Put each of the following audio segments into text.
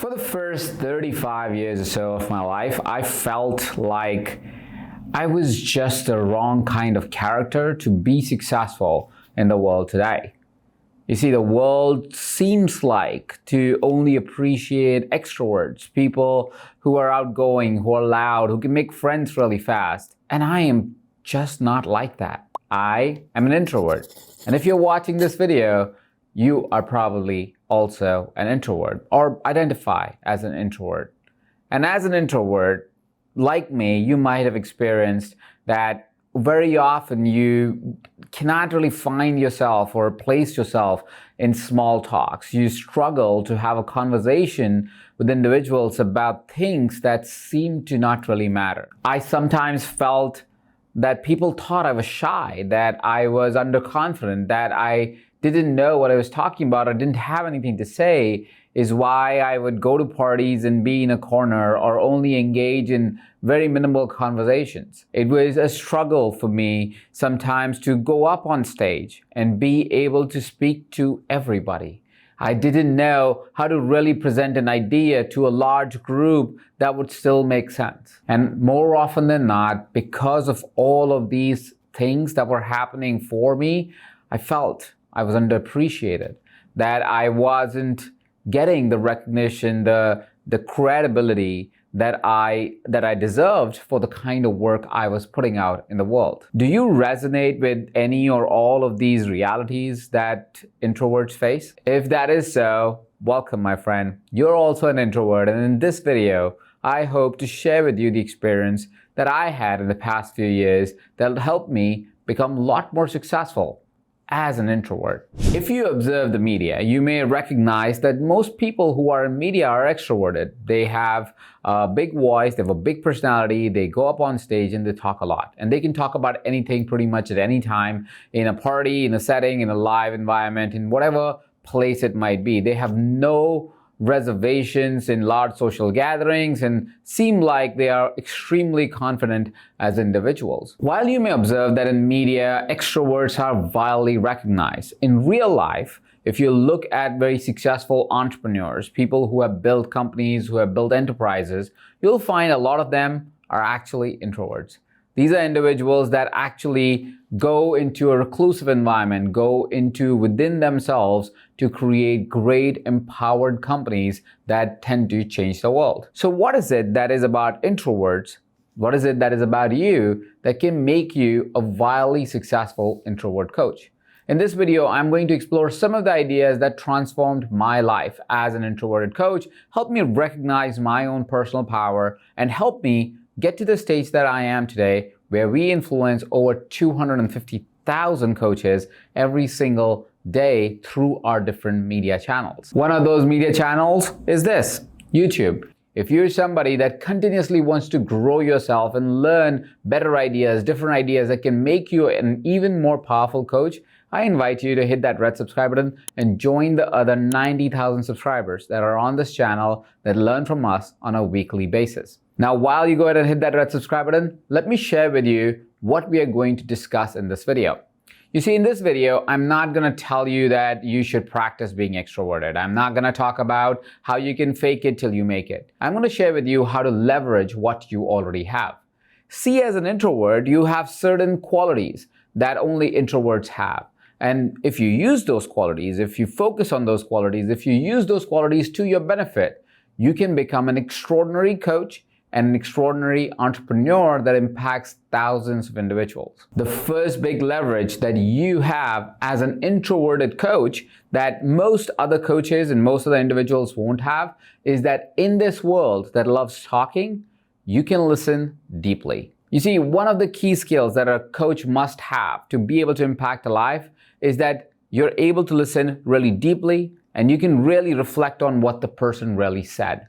For the first 35 years or so of my life, I felt like I was just the wrong kind of character to be successful in the world today. You see, the world seems like to only appreciate extroverts, people who are outgoing, who are loud, who can make friends really fast. And I am just not like that. I am an introvert. And if you're watching this video, you are probably also an introvert or identify as an introvert. And as an introvert, like me, you might have experienced that very often you cannot really find yourself or place yourself in small talks. You struggle to have a conversation with individuals about things that seem to not really matter. I sometimes felt that people thought I was shy, that I was underconfident, that I didn't know what I was talking about or didn't have anything to say, is why I would go to parties and be in a corner or only engage in very minimal conversations. It was a struggle for me sometimes to go up on stage and be able to speak to everybody. I didn't know how to really present an idea to a large group that would still make sense. And more often than not, because of all of these things that were happening for me, I felt I was underappreciated, that I wasn't getting the recognition, the credibility that I deserved for the kind of work I was putting out in the world. Do you resonate with any or all of these realities that introverts face? If that is so, welcome, my friend. You're also an introvert, and in this video, I hope to share with you the experience that I had in the past few years that helped me become a lot more successful as an introvert. If you observe the media, you may recognize that most people who are in media are extroverted. They have a big voice, they have a big personality, they go up on stage and they talk a lot. And they can talk about anything pretty much at any time, in a party, in a setting, in a live environment, in whatever place it might be. They have no reservations in large social gatherings and seem like they are extremely confident as individuals. While you may observe that in media, extroverts are widely recognized, in real life, if you look at very successful entrepreneurs, people who have built companies, who have built enterprises, you'll find a lot of them are actually introverts. These are individuals that actually go into a reclusive environment, go into within themselves to create great empowered companies that tend to change the world. So what is it that is about introverts? What is it that is about you that can make you a wildly successful introvert coach? In this video, I'm going to explore some of the ideas that transformed my life as an introverted coach, helped me recognize my own personal power, and helped me get to the stage that I am today, where we influence over 250,000 coaches every single day through our different media channels. One of those media channels is this, YouTube. If you're somebody that continuously wants to grow yourself and learn better ideas, different ideas that can make you an even more powerful coach, I invite you to hit that red subscribe button and join the other 90,000 subscribers that are on this channel that learn from us on a weekly basis. Now, while you go ahead and hit that red subscribe button, let me share with you what we are going to discuss in this video. You see, in this video, I'm not going to tell you that you should practice being extroverted. I'm not going to talk about how you can fake it till you make it. I'm going to share with you how to leverage what you already have. See, as an introvert, you have certain qualities that only introverts have. And if you use those qualities, if you focus on those qualities, if you use those qualities to your benefit, you can become an extraordinary coach and an extraordinary entrepreneur that impacts thousands of individuals. The first big leverage that you have as an introverted coach that most other coaches and most other individuals won't have is that in this world that loves talking, you can listen deeply. You see, one of the key skills that a coach must have to be able to impact a life is that you're able to listen really deeply and you can really reflect on what the person really said.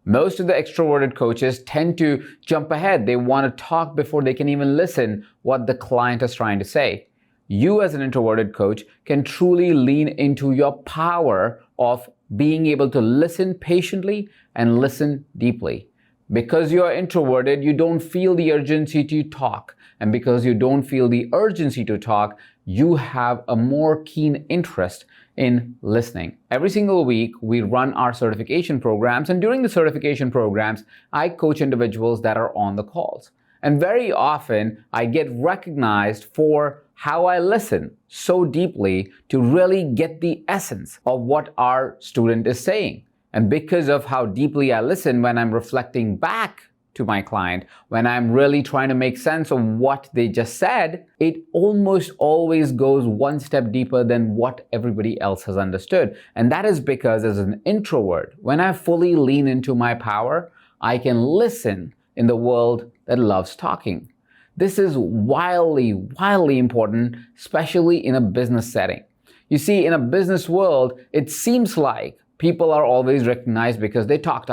Most of the extroverted coaches tend to jump ahead. They want to talk before they can even listen what the client is trying to say. You as an introverted coach can truly lean into your power of being able to listen patiently and listen deeply. Because you're introverted, you don't feel the urgency to talk. And because you don't feel the urgency to talk, you have a more keen interest in listening. Every single week, we run our certification programs, and during the certification programs, I coach individuals that are on the calls. And very often, I get recognized for how I listen so deeply to really get the essence of what our student is saying. And because of how deeply I listen when I'm reflecting back to my client, when I'm really trying to make sense of what they just said, it almost always goes one step deeper than what everybody else has understood. And that is because as an introvert, when I fully lean into my power, I can listen in the world that loves talking. This is wildly important, especially in a business setting. You see, in a business world, it seems like people are always recognized because they talk,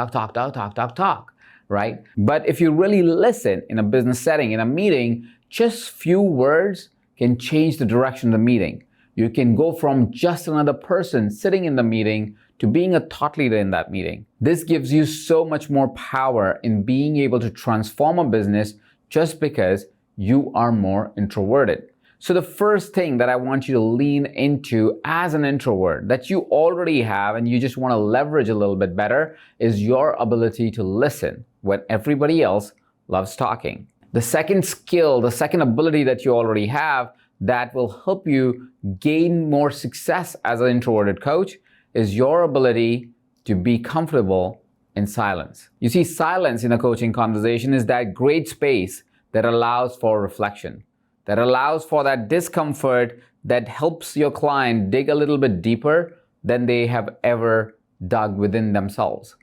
right? But if you really listen in a business setting, in a meeting, just few words can change the direction of the meeting. You can go from just another person sitting in the meeting to being a thought leader in that meeting. This gives you so much more power in being able to transform a business just because you are more introverted. So the first thing that I want you to lean into as an introvert that you already have and you just want to leverage a little bit better is your ability to listen when everybody else loves talking. The second skill, the second ability that you already have that will help you gain more success as an introverted coach is your ability to be comfortable in silence. You see, silence in a coaching conversation is that great space that allows for reflection, that allows for that discomfort that helps your client dig a little bit deeper than they have ever dug within themselves.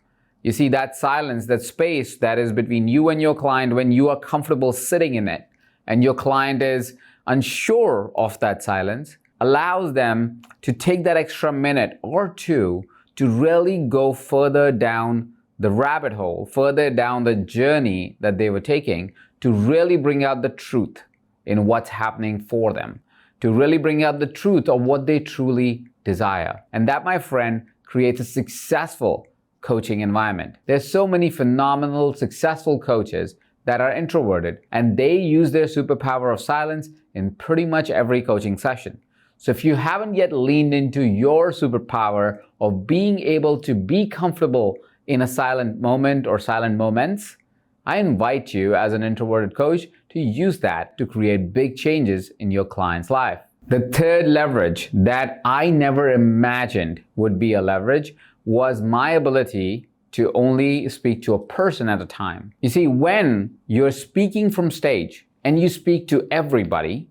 You see, that silence, that space that is between you and your client when you are comfortable sitting in it and your client is unsure of that silence, allows them to take that extra minute or two to really go further down the rabbit hole, further down the journey that they were taking to really bring out the truth in what's happening for them, to really bring out the truth of what they truly desire. And that, my friend, creates a successful coaching environment. There's so many phenomenal, successful coaches that are introverted, and they use their superpower of silence in pretty much every coaching session. So if you haven't yet leaned into your superpower of being able to be comfortable in a silent moment or silent moments, I invite you as an introverted coach to use that to create big changes in your client's life. The third leverage that I never imagined would be a leverage was my ability to only speak to a person at a time. You see, when you're speaking from stage and you speak to everybody,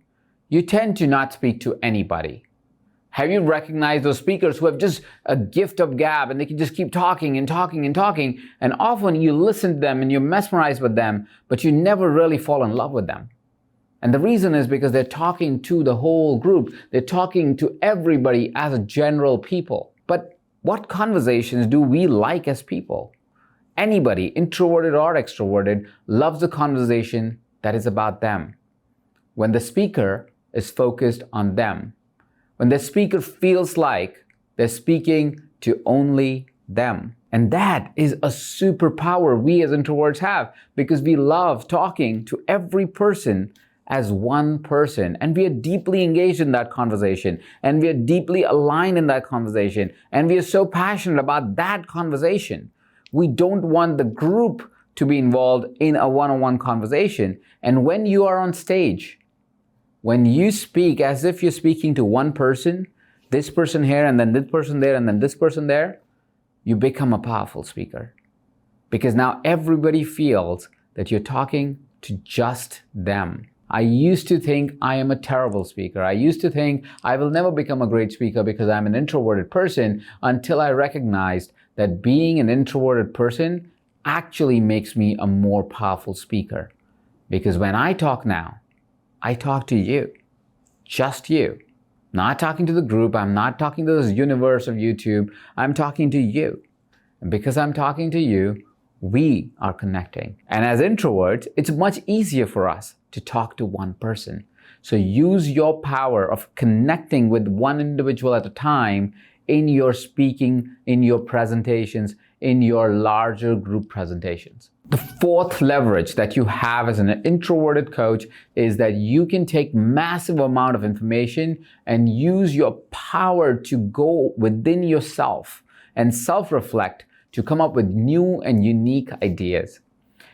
you tend to not speak to anybody. Have you recognized those speakers who have just a gift of gab and they can just keep talking and talking and talking, and often you listen to them and you're mesmerized with them, but you never really fall in love with them? And the reason is because they're talking to the whole group. They're talking to everybody as a general people. But what conversations do we like as people? Anybody, introverted or extroverted, loves a conversation that is about them. When the speaker is focused on them. When the speaker feels like they're speaking to only them. And that is a superpower we as introverts have because we love talking to every person as one person, and we are deeply engaged in that conversation, and we are deeply aligned in that conversation, and we are so passionate about that conversation. We don't want the group to be involved in a one-on-one conversation. And when you are on stage, when you speak as if you're speaking to one person, this person here, and then this person there, and then this person there, you become a powerful speaker. Because now everybody feels that you're talking to just them. I used to think I am a terrible speaker. I used to think I will never become a great speaker because I'm an introverted person, until I recognized that being an introverted person actually makes me a more powerful speaker. Because when I talk now, I talk to you, just you. Not talking to the group, I'm not talking to this universe of YouTube, I'm talking to you. And because I'm talking to you, we are connecting. And as introverts, it's much easier for us to talk to one person. So use your power of connecting with one individual at a time in your speaking, in your presentations, in your larger group presentations. The fourth leverage that you have as an introverted coach is that you can take massive amount of information and use your power to go within yourself and self-reflect to come up with new and unique ideas.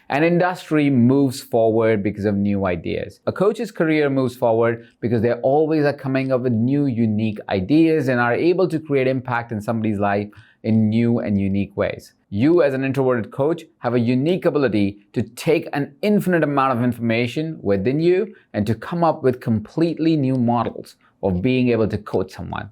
An industry moves forward because of new ideas. A coach's career moves forward because they always are coming up with new, unique ideas and are able to create impact in somebody's life in new and unique ways. You as an introverted coach have a unique ability to take an infinite amount of information within you and to come up with completely new models of being able to coach someone.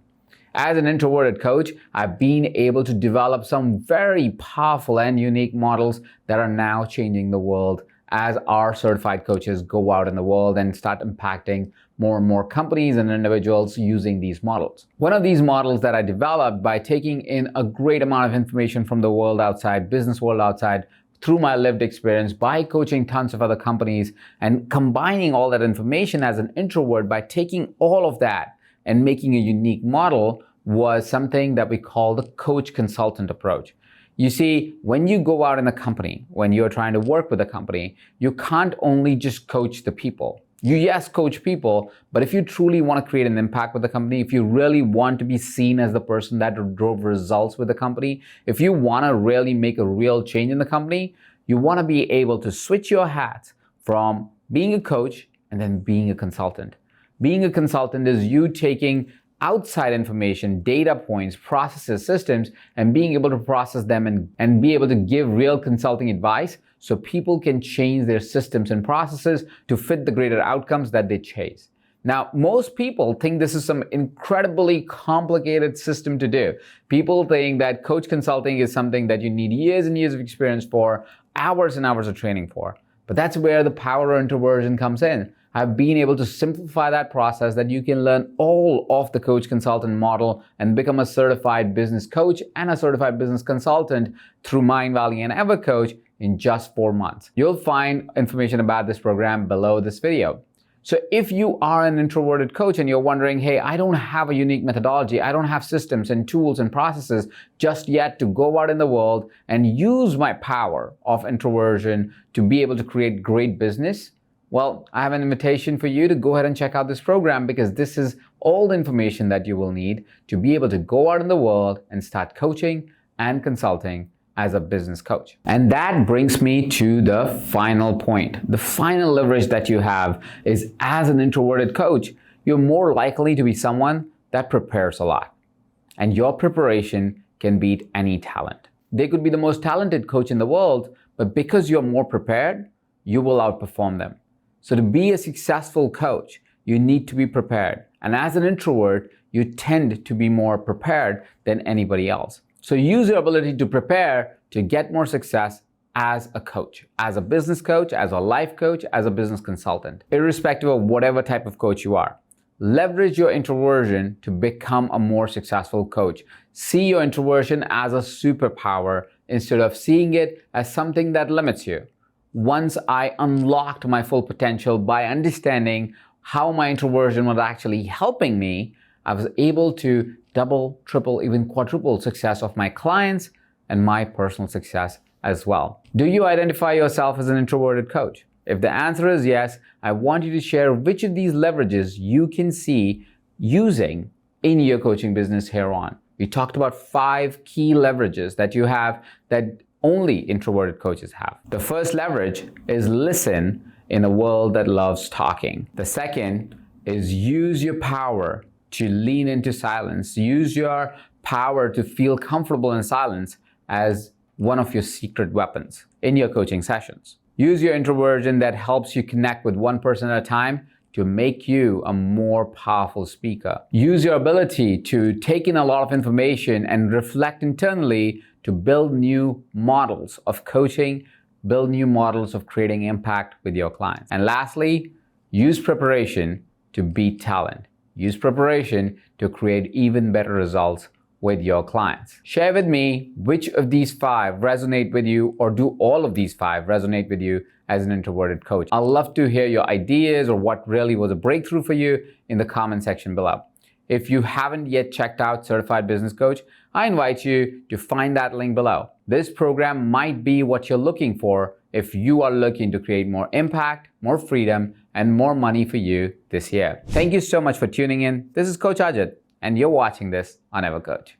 As an introverted coach, I've been able to develop some very powerful and unique models that are now changing the world as our certified coaches go out in the world and start impacting more and more companies and individuals using these models. One of these models that I developed by taking in a great amount of information from the world outside, business world outside, through my lived experience by coaching tons of other companies and combining all that information as an introvert by taking all of that and making a unique model was something that we call the coach consultant approach. You see, when you go out in a company, when you're trying to work with a company, you can't only just coach the people. You, yes, coach people, but if you truly want to create an impact with the company, if you really want to be seen as the person that drove results with the company, if you want to really make a real change in the company, you want to be able to switch your hats from being a coach and then being a consultant. Being a consultant is you taking outside information, data points, processes, systems, and being able to process them and be able to give real consulting advice so people can change their systems and processes to fit the greater outcomes that they chase. Now, most people think this is some incredibly complicated system to do. People think that coach consulting is something that you need years and years of experience for, hours and hours of training for. But that's where the power of introversion comes in. I've been able to simplify that process that you can learn all of the coach consultant model and become a certified business coach and a certified business consultant through Mindvalley and EverCoach in just 4 months. You'll find information about this program below this video. So if you are an introverted coach and you're wondering, hey, I don't have a unique methodology, I don't have systems and tools and processes just yet to go out in the world and use my power of introversion to be able to create great business, well, I have an invitation for you to go ahead and check out this program because this is all the information that you will need to be able to go out in the world and start coaching and consulting as a business coach. And that brings me to the final point. The final leverage that you have is as an introverted coach, you're more likely to be someone that prepares a lot. And your preparation can beat any talent. They could be the most talented coach in the world, but because you're more prepared, you will outperform them. So to be a successful coach, you need to be prepared. And as an introvert, you tend to be more prepared than anybody else. So use your ability to prepare to get more success as a coach, as a business coach, as a life coach, as a business consultant, irrespective of whatever type of coach you are. Leverage your introversion to become a more successful coach. See your introversion as a superpower instead of seeing it as something that limits you. Once I unlocked my full potential by understanding how my introversion was actually helping me, I was able to double, triple, even quadruple success of my clients and my personal success as well. Do you identify yourself as an introverted coach? If the answer is yes, I want you to share which of these leverages you can see using in your coaching business here on. We talked about 5 key leverages that you have that only introverted coaches have. The first leverage is listen in a world that loves talking. The second is use your power to lean into silence. Use your power to feel comfortable in silence as one of your secret weapons in your coaching sessions. Use your introversion that helps you connect with one person at a time to make you a more powerful speaker. Use your ability to take in a lot of information and reflect internally to build new models of coaching, build new models of creating impact with your clients. And lastly, use preparation to beat talent. Use preparation to create even better results with your clients. Share with me which of these 5 resonate with you, or do all of these 5 resonate with you as an introverted coach. I'd love to hear your ideas or what really was a breakthrough for you in the comment section below. If you haven't yet checked out Certified Business Coach, I invite you to find that link below. This program might be what you're looking for if you are looking to create more impact, more freedom, and more money for you this year. Thank you so much for tuning in. This is Coach Ajit, and you're watching this on EverCoach.